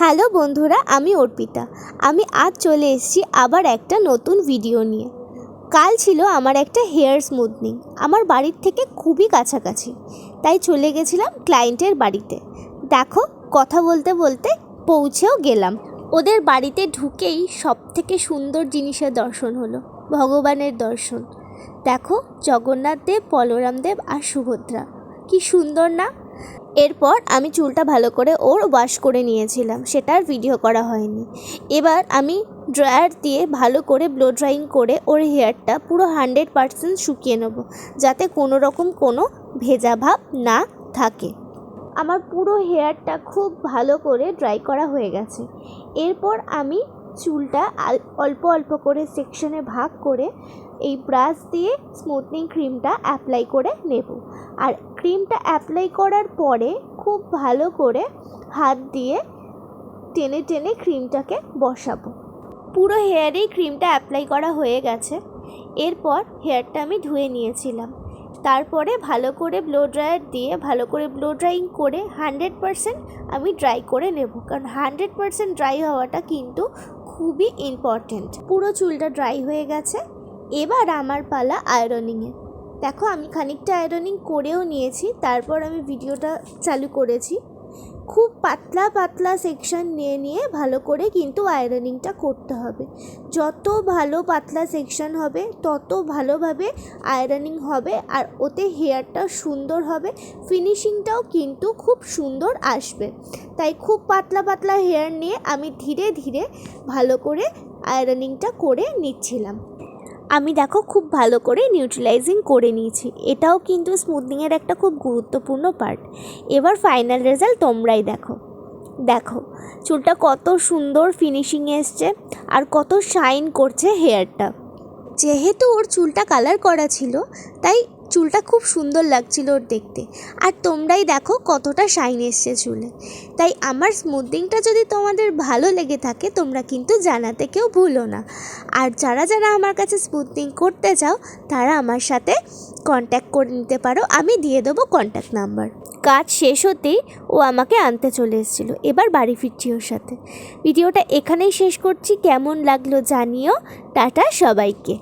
Hello বন্ধুরা, আমি অর্পিতা। আমি আজ চলে এসেছি আবার একটা নতুন ভিডিও নিয়ে। কাল ছিল আমার একটা হেয়ার স্মুথনিং, আমার বাড়ির থেকে খুবই কাছাকাছি, তাই চলে গেছিলাম ক্লায়েন্টের বাড়িতে। দেখো, কথা বলতে বলতে পৌঁছেও গেলাম। ওদের বাড়িতে ঢুকেই সব থেকে সুন্দর জিনিসের দর্শন হলো, ভগবানের দর্শন। দেখো, জগন্নাথ দেব, বলরাম দেব আর সুভদ্রা, কি সুন্দর না? এরপর আমি চুলটা ভালো করে ওর ওয়াশ করে নিয়েছিলাম, সেটার ভিডিও করা হয়নি। এবার আমি ড্রায়ার দিয়ে ভালো করে ব্লো ড্রাইং করে ওর হেয়ারটা পুরো 100% শুকিয়ে নেব, যাতে কোনো রকম কোনো ভেজা ভাব না থাকে। আমার পুরো হেয়ারটা খুব ভালো করে ড্রাই করা হয়ে গেছে। এরপর আমি চুলটা অল্প অল্প করে সেকশনে ভাগ করে এই ব্রাশ দিয়ে স্মুথনিং ক্রিমটা অ্যাপ্লাই করে নেব। আর ক্রিমটা অ্যাপ্লাই করার পরে খুব ভালো করে হাত দিয়ে টেনে টেনে ক্রিমটাকে বসাবো। পুরো হেয়ারেই ক্রিমটা অ্যাপ্লাই করা হয়ে গেছে। এরপর হেয়ারটা আমি ধুয়ে নিয়েছিলাম। তারপরে ভালো করে ব্লো ড্রায়ার দিয়ে ভালো করে ব্লো ড্রাইং করে 100% আমি ড্রাই করে নেব, কারণ 100% ড্রাই হওয়াটা কিন্তু খুবই ইম্পর্ট্যান্ট। পুরো চুলটা ড্রাই হয়ে গেছে। এবার আমার পালা আয়রনিংয়ে। দেখো, আমি খানিকটা আয়রনিং করেও নিয়েছি, তারপর আমি ভিডিওটা চালু করেছি। খুব পাতলা পাতলা সেকশন নিয়ে নিয়ে ভালো করে কিন্তু আয়রনিংটা করতে হবে। যত ভালো পাতলা সেকশন হবে তত ভালোভাবে আয়রনিং হবে, আর ওতে হেয়ারটা সুন্দর হবে, ফিনিশিংটাও কিন্তু খুব সুন্দর আসবে। তাই খুব পাতলা পাতলা হেয়ার নিয়ে আমি ধীরে ধীরে ভালো করে আয়রনিংটা করে নিচ্ছিলাম। আমি দেখো খুব ভালো করে নিউট্রালাইজিং করে নিয়েছি। এটাও কিন্তু স্মুথনিংয়ের একটা খুব গুরুত্বপূর্ণ পার্ট। এবার ফাইনাল রেজাল্ট তোমরাই দেখো। দেখো চুলটা কত সুন্দর ফিনিশিংয়ে এসছে আর কত শাইন করছে হেয়ারটা। যেহেতু ওর চুলটা কালার করা ছিল, তাই চুলটা খুব সুন্দর লাগছিল ওর দেখতে। আর তোমরাই দেখো কতটা শাইন এসছে চুলে। তাই আমার স্মুথনিংটা যদি তোমাদের ভালো লেগে থাকে, তোমরা কিন্তু জানাতে কেউ ভুলো না। আর যারা যারা আমার কাছে স্মুথনিং করতে চাও, তারা আমার সাথে কন্ট্যাক্ট করে নিতে পারো, আমি দিয়ে দেবো কন্ট্যাক্ট নাম্বার। কাজ শেষ হতেই ও আমাকে আনতে চলে এসেছিলো। এবার বাড়ি ফিরছি ওর সাথে। ভিডিওটা এখানেই শেষ করছি। কেমন লাগলো জানিও। টাটা সবাইকে।